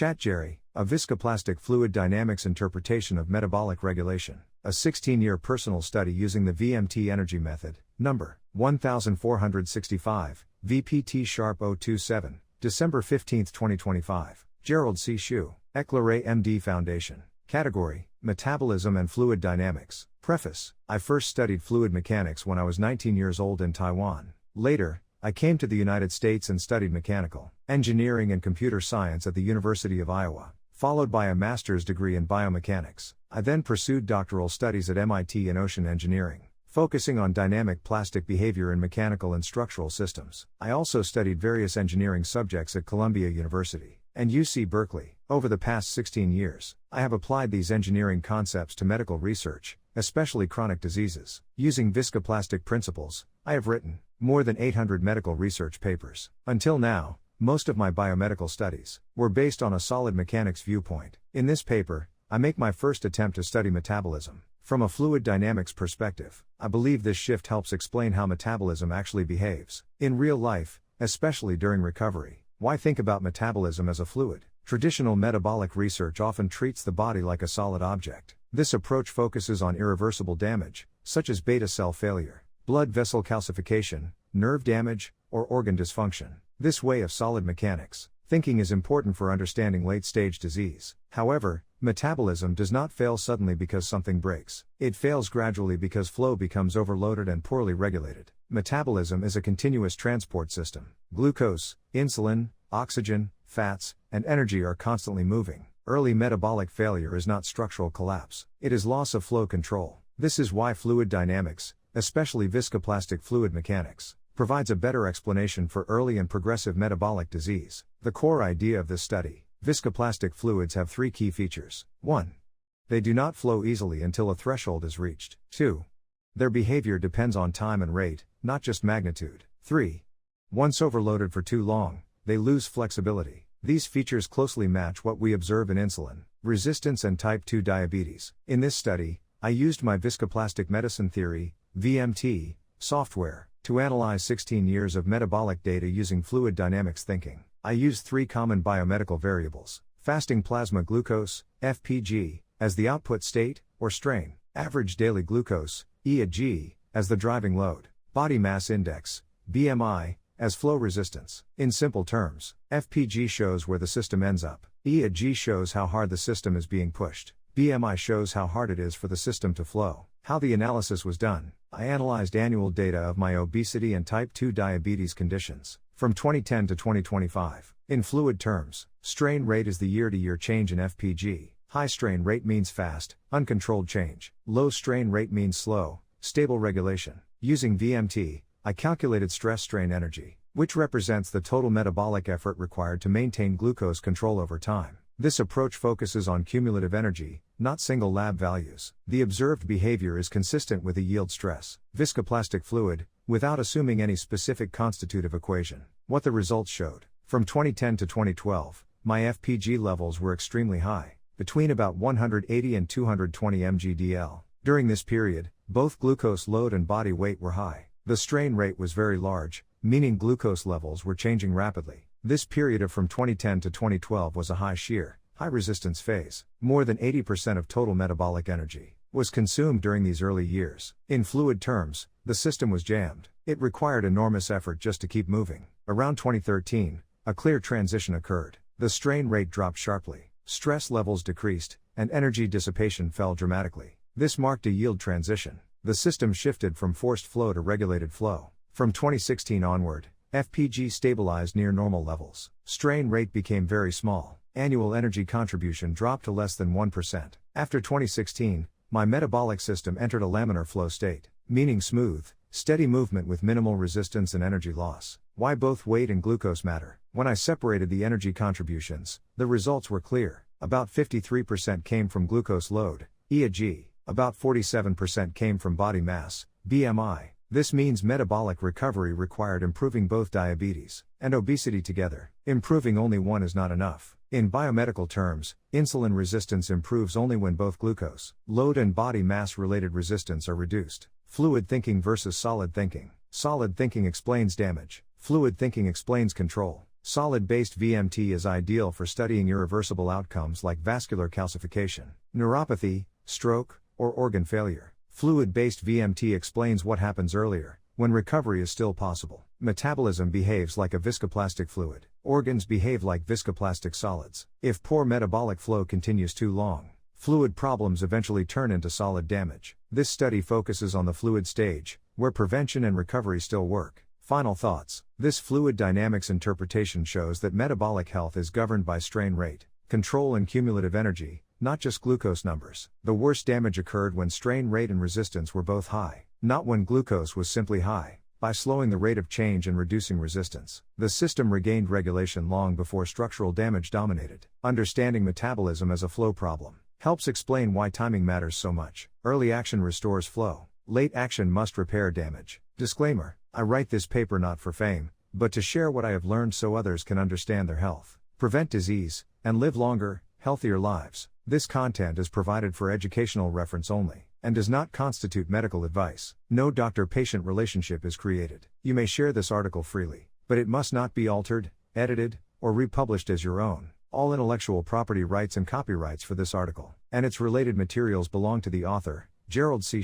ChatGerry, a viscoplastic fluid dynamics interpretation of metabolic regulation, a 16-year personal study using the VMT energy method, number 1465, VPT Sharp 027, December 15, 2025, Gerald C. EclaireMD Foundation. Category: Metabolism and Fluid Dynamics. Preface: I first studied fluid mechanics when I was 19 years old in Taiwan. Later, I came to the United States and studied mechanical engineering and computer science at the University of Iowa, followed by a master's degree in biomechanics. I then pursued doctoral studies at MIT in ocean engineering, focusing on dynamic plastic behavior in mechanical and structural systems. I also studied various engineering subjects at Columbia University and UC Berkeley. Over the past 16 years, I have applied these engineering concepts to medical research, especially chronic diseases. Using viscoplastic principles, I have written more than 800 medical research papers. Until now, most of my biomedical studies were based on a solid mechanics viewpoint. In this paper, I make my first attempt to study metabolism from a fluid dynamics perspective. I believe this shift helps explain how metabolism actually behaves in real life, especially during recovery. Why think about metabolism as a fluid? Traditional metabolic research often treats the body like a solid object. This approach focuses on irreversible damage, such as beta cell failure, blood vessel calcification, nerve damage, or organ dysfunction. This way of solid mechanics thinking is important for understanding late-stage disease. However, metabolism does not fail suddenly because something breaks. It fails gradually because flow becomes overloaded and poorly regulated. Metabolism is a continuous transport system. Glucose, insulin, oxygen, fats, and energy are constantly moving. Early metabolic failure is not structural collapse. It is loss of flow control. This is why fluid dynamics, especially viscoplastic fluid mechanics, provides a better explanation for early and progressive metabolic disease. The core idea of this study: viscoplastic fluids have three key features. 1. They do not flow easily until a threshold is reached. 2. Their behavior depends on time and rate, not just magnitude. 3. Once overloaded for too long, they lose flexibility. These features closely match what we observe in insulin resistance and type 2 diabetes. In this study, I used my viscoplastic medicine theory, VMT, software to analyze 16 years of metabolic data using fluid dynamics thinking. I used three common biomedical variables: fasting plasma glucose, FPG, as the output state, or strain; average daily glucose, EAG, as the driving load; body mass index, BMI, as flow resistance. In simple terms, FPG shows where the system ends up, EAG shows how hard the system is being pushed, BMI shows how hard it is for the system to flow. How the analysis was done: I analyzed annual data of my obesity and type 2 diabetes conditions from 2010 to 2025. In fluid terms, strain rate is the year-to-year change in FPG. High strain rate means fast, uncontrolled change. Low strain rate means slow, stable regulation. Using VMT, I calculated stress strain energy, which represents the total metabolic effort required to maintain glucose control over time. This approach focuses on cumulative energy, not single lab values. The observed behavior is consistent with a yield stress viscoplastic fluid, without assuming any specific constitutive equation. What the results showed: from 2010 to 2012, my FPG levels were extremely high, between about 180 and 220 mg/dl. During this period, both glucose load and body weight were high. The strain rate was very large, meaning glucose levels were changing rapidly. This period of from 2010 to 2012 was a high shear, high resistance phase. More than 80% of total metabolic energy was consumed during these early years. In fluid terms, the system was jammed. It required enormous effort just to keep moving. Around 2013, a clear transition occurred. The strain rate dropped sharply, stress levels decreased, and energy dissipation fell dramatically. This marked a yield transition. The system shifted from forced flow to regulated flow. From 2016 onward, FPG stabilized near normal levels. Strain rate became very small. Annual energy contribution dropped to less than 1%. After 2016, my metabolic system entered a laminar flow state, meaning smooth, steady movement with minimal resistance and energy loss. Why both weight and glucose matter? When I separated the energy contributions, the results were clear. About 53% came from glucose load, EAG. About 47% came from body mass, BMI. This means metabolic recovery required improving both diabetes and obesity together. Improving only one is not enough. In biomedical terms, insulin resistance improves only when both glucose load and body mass related resistance are reduced. Fluid thinking versus solid thinking. Solid thinking explains damage. Fluid thinking explains control. Solid-based VMT is ideal for studying irreversible outcomes like vascular calcification, neuropathy, stroke, or organ failure. Fluid-based VMT explains what happens earlier, when recovery is still possible. Metabolism behaves like a viscoplastic fluid. Organs behave like viscoplastic solids. If poor metabolic flow continues too long, fluid problems eventually turn into solid damage. This study focuses on the fluid stage, where prevention and recovery still work. Final thoughts. This fluid dynamics interpretation shows that metabolic health is governed by strain rate, control and cumulative energy, not just glucose numbers. The worst damage occurred when strain rate and resistance were both high, not when glucose was simply high. By slowing the rate of change and reducing resistance, the system regained regulation long before structural damage dominated. Understanding metabolism as a flow problem helps explain why timing matters so much. Early action restores flow. Late action must repair damage. Disclaimer: I write this paper not for fame, but to share what I have learned so others can understand their health, prevent disease, and live longer, healthier lives. This content is provided for educational reference only, and does not constitute medical advice. No doctor-patient relationship is created. You may share this article freely, but it must not be altered, edited, or republished as your own. All intellectual property rights and copyrights for this article, and its related materials belong to the author, Gerald C.